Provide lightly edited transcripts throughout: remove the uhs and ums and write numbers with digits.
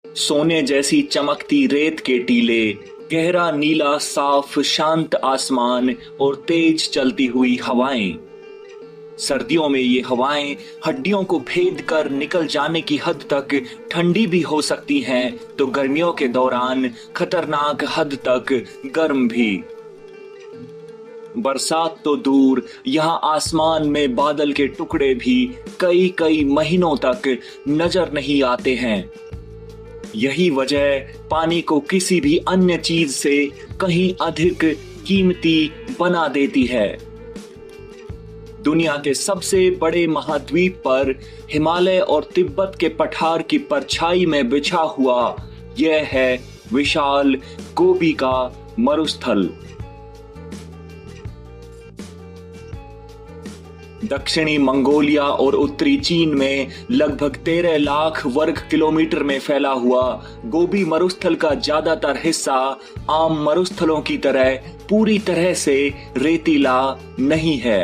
सोने जैसी चमकती रेत के टीले, गहरा नीला साफ शांत आसमान और तेज चलती हुई हवाएं। सर्दियों में ये हवाएं हड्डियों को भेद कर निकल जाने की हद तक ठंडी भी हो सकती हैं, तो गर्मियों के दौरान खतरनाक हद तक गर्म भी। बरसात तो दूर, यहाँ आसमान में बादल के टुकड़े भी कई कई महीनों तक नजर नहीं आते हैं। यही वजह पानी को किसी भी अन्य चीज से कहीं अधिक कीमती बना देती है। दुनिया के सबसे बड़े महाद्वीप पर हिमालय और तिब्बत के पठार की परछाई में बिछा हुआ यह है विशाल गोबी का मरुस्थल। दक्षिणी मंगोलिया और उत्तरी चीन में लगभग 13 लाख वर्ग किलोमीटर में फैला हुआ गोबी मरुस्थल का ज्यादातर हिस्सा आम मरुस्थलों की तरह पूरी तरह से रेतीला नहीं है।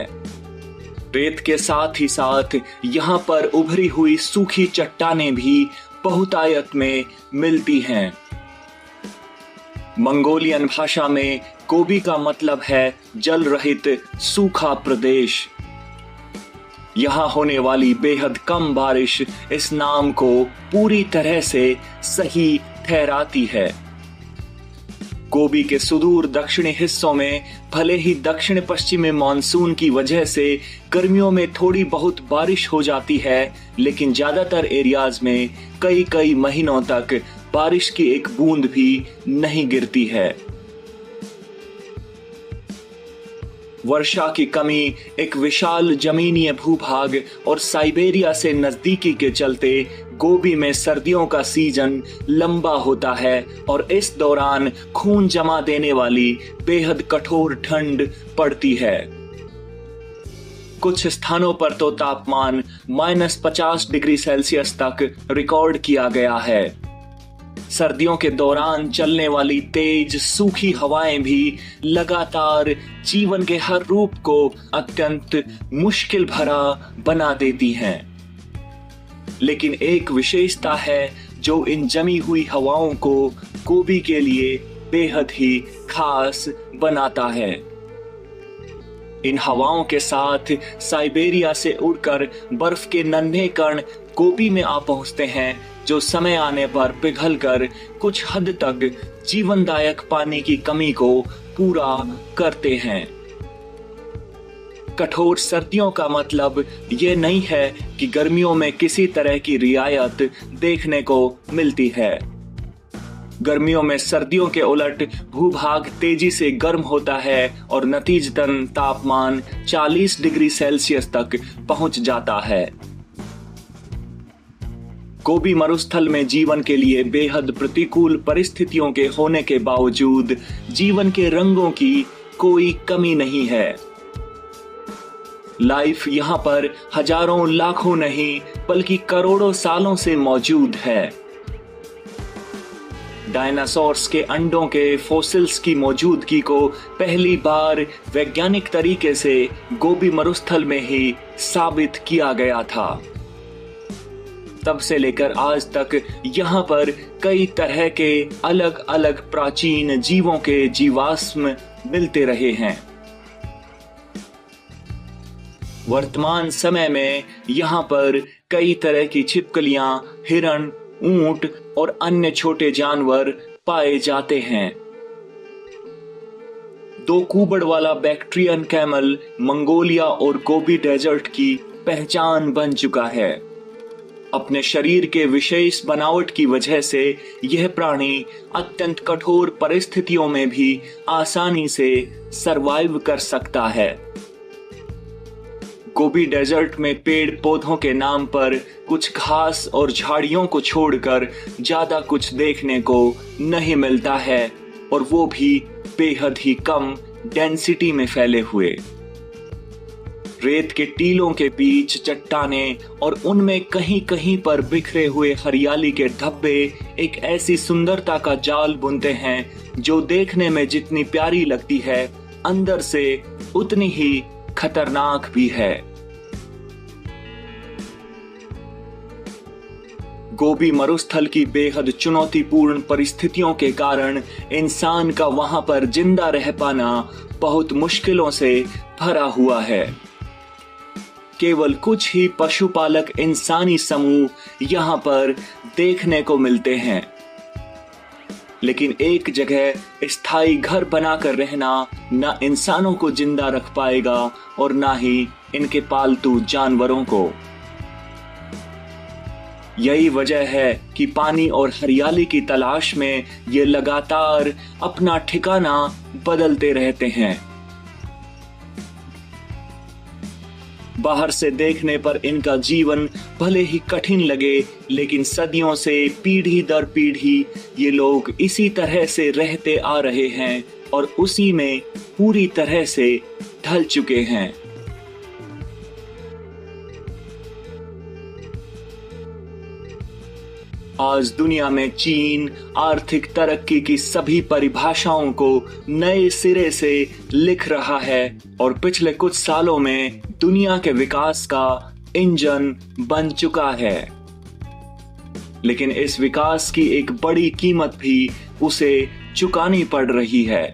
रेत के साथ ही साथ यहाँ पर उभरी हुई सूखी चट्टानें भी बहुतायत में मिलती हैं। मंगोलियन भाषा में गोबी का मतलब है जल रहित सूखा प्रदेश। यहाँ होने वाली बेहद कम बारिश इस नाम को पूरी तरह से सही ठहराती है। गोबी के सुदूर दक्षिणी हिस्सों में भले ही दक्षिण पश्चिमी मानसून की वजह से गर्मियों में थोड़ी बहुत बारिश हो जाती है, लेकिन ज्यादातर एरियाज में कई कई महीनों तक बारिश की एक बूंद भी नहीं गिरती है। वर्षा की कमी, एक विशाल जमीनीय भूभाग और साइबेरिया से नजदीकी के चलते गोबी में सर्दियों का सीजन लंबा होता है और इस दौरान खून जमा देने वाली बेहद कठोर ठंड पड़ती है। कुछ स्थानों पर तो तापमान -50 डिग्री सेल्सियस तक रिकॉर्ड किया गया है। सर्दियों के दौरान चलने वाली तेज सूखी हवाएं भी लगातार जीवन के हर रूप को अत्यंत मुश्किल भरा बना देती हैं। लेकिन एक विशेषता है जो इन जमी हुई हवाओं को गोबी के लिए बेहद ही खास बनाता है। इन हवाओं के साथ साइबेरिया से उड़कर बर्फ के नन्हे कण गोबी में आ पहुंचते हैं, जो समय आने पर पिघलकर कुछ हद तक जीवनदायक पानी की कमी को पूरा करते हैं। कठोर सर्दियों का मतलब ये नहीं है कि गर्मियों में किसी तरह की रियायत देखने को मिलती है। गर्मियों में सर्दियों के उलट भूभाग तेजी से गर्म होता है और नतीजतन तापमान 40 डिग्री सेल्सियस तक पहुंच जाता है। गोबी मरुस्थल में जीवन के लिए बेहद प्रतिकूल परिस्थितियों के होने के बावजूद जीवन के रंगों की कोई कमी नहीं है। लाइफ यहाँ पर हजारों लाखों नहीं बल्कि करोड़ों सालों से मौजूद है। डायनासोर्स के अंडों के फॉसिल्स की मौजूदगी को पहली बार वैज्ञानिक तरीके से गोबी मरुस्थल में ही साबित किया गया था। तब से लेकर आज तक यहाँ पर कई तरह के अलग अलग प्राचीन जीवों के जीवाश्म मिलते रहे हैं। वर्तमान समय में यहाँ पर कई तरह की छिपकलियां, हिरण, ऊंट और अन्य छोटे जानवर पाए जाते हैं। 2 कूबड़ वाला बैक्ट्रियन कैमल मंगोलिया और गोबी डेजर्ट की पहचान बन चुका है। अपने शरीर के विशेष बनावट की वजह से यह प्राणी अत्यंत कठोर परिस्थितियों में भी आसानी से सरवाइव कर सकता है। गोबी डेजर्ट में पेड़ पौधों के नाम पर कुछ घास और झाड़ियों को छोड़कर ज्यादा कुछ देखने को नहीं मिलता है, और वो भी बेहद ही कम डेंसिटी में फैले हुए। रेत के टीलों के बीच चट्टानें और उनमें कहीं कहीं पर बिखरे हुए हरियाली के धब्बे एक ऐसी सुंदरता का जाल बुनते हैं जो देखने में जितनी प्यारी लगती है, अंदर से उतनी ही खतरनाक भी है। गोबी मरुस्थल की बेहद चुनौतीपूर्ण परिस्थितियों के कारण इंसान का वहां पर जिंदा रह पाना बहुत मुश्किलों से भरा हुआ है। केवल कुछ ही पशुपालक इंसानी समूह यहाँ पर देखने को मिलते हैं, लेकिन एक जगह स्थायी घर बनाकर रहना न इंसानों को जिंदा रख पाएगा और न ही इनके पालतू जानवरों को। यही वजह है कि पानी और हरियाली की तलाश में ये लगातार अपना ठिकाना बदलते रहते हैं। बाहर से देखने पर इनका जीवन भले ही कठिन लगे, लेकिन सदियों से पीढ़ी दर पीढ़ी ये लोग इसी तरह से रहते आ रहे हैं और उसी में पूरी तरह से ढल चुके हैं। आज दुनिया में चीन आर्थिक तरक्की की सभी परिभाषाओं को नए सिरे से लिख रहा है और पिछले कुछ सालों में दुनिया के विकास का इंजन बन चुका है। लेकिन इस विकास की एक बड़ी कीमत भी उसे चुकानी पड़ रही है।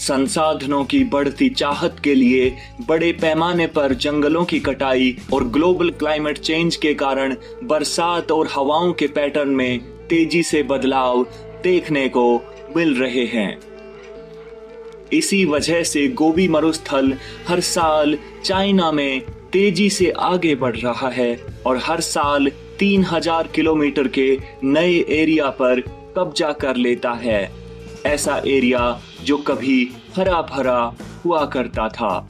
संसाधनों की बढ़ती चाहत के लिए बड़े पैमाने पर जंगलों की कटाई और ग्लोबल क्लाइमेट चेंज के कारण बरसात और हवाओं के पैटर्न में तेजी से बदलाव देखने को मिल रहे हैं। इसी वजह से गोबी मरुस्थल हर साल चाइना में तेजी से आगे बढ़ रहा है और हर साल 3000 किलोमीटर के नए एरिया पर कब्जा कर लेता है। ऐसा एरिया जो कभी हरा भरा हुआ करता था।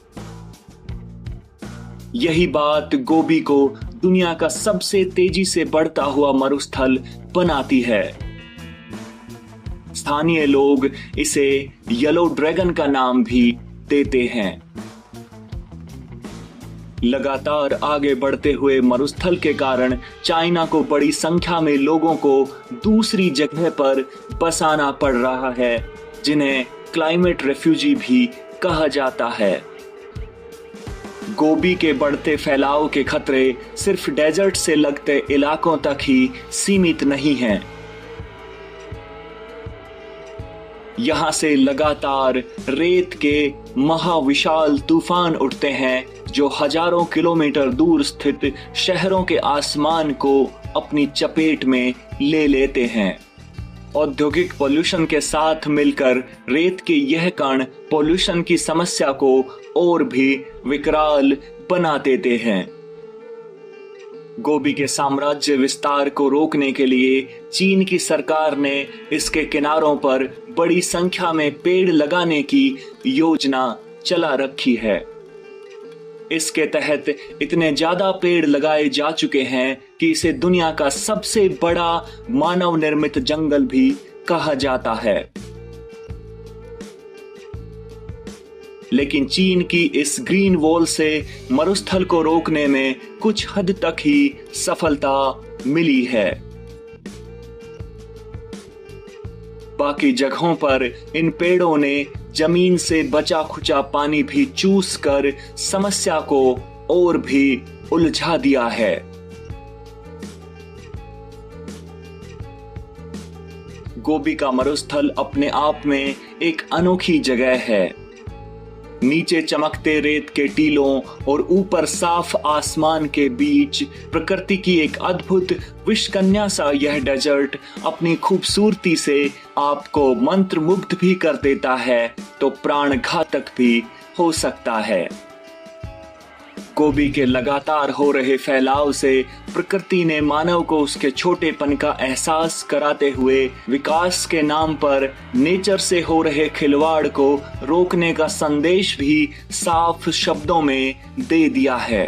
यही बात गोबी को दुनिया का सबसे तेजी से बढ़ता हुआ मरुस्थल बनाती है। स्थानीय लोग इसे येलो ड्रैगन का नाम भी देते हैं। लगातार आगे बढ़ते हुए मरुस्थल के कारण चाइना को बड़ी संख्या में लोगों को दूसरी जगह पर बसाना पड़ रहा है, जिन्हें क्लाइमेट रेफ्यूजी भी कहा जाता है। गोबी के बढ़ते फैलाव के खतरे सिर्फ डेजर्ट से लगते इलाकों तक ही सीमित नहीं हैं। यहां से लगातार रेत के महाविशाल तूफान उठते हैं जो हजारों किलोमीटर दूर स्थित शहरों के आसमान को अपनी चपेट में ले लेते हैं। औद्योगिक पोल्यूशन के साथ मिलकर रेत के यह कण पोल्यूशन की समस्या को और भी विकराल बना देते हैं। गोबी के साम्राज्य विस्तार को रोकने के लिए चीन की सरकार ने इसके किनारों पर बड़ी संख्या में पेड़ लगाने की योजना चला रखी है। इसके तहत इतने ज्यादा पेड़ लगाए जा चुके हैं कि इसे दुनिया का सबसे बड़ा मानव निर्मित जंगल भी कहा जाता है। लेकिन चीन की इस ग्रीन वॉल से मरुस्थल को रोकने में कुछ हद तक ही सफलता मिली है। बाकी जगहों पर इन पेड़ों ने जमीन से बचा खुचा पानी भी चूस कर समस्या को और भी उलझा दिया है। गोबी का मरुस्थल अपने आप में एक अनोखी जगह है। नीचे चमकते रेत के टीलों और ऊपर साफ आसमान के बीच प्रकृति की एक अद्भुत विषकन्या सा यह डेजर्ट अपनी खूबसूरती से आपको मंत्रमुग्ध भी कर देता है तो प्राण घातक भी हो सकता है। गोबी के लगातार हो रहे फैलाव से प्रकृति ने मानव को उसके छोटेपन का एहसास कराते हुए विकास के नाम पर नेचर से हो रहे खिलवाड़ को रोकने का संदेश भी साफ शब्दों में दे दिया है।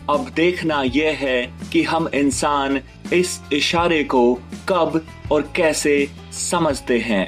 अब देखना यह है कि हम इंसान इस इशारे को कब और कैसे समझते हैं।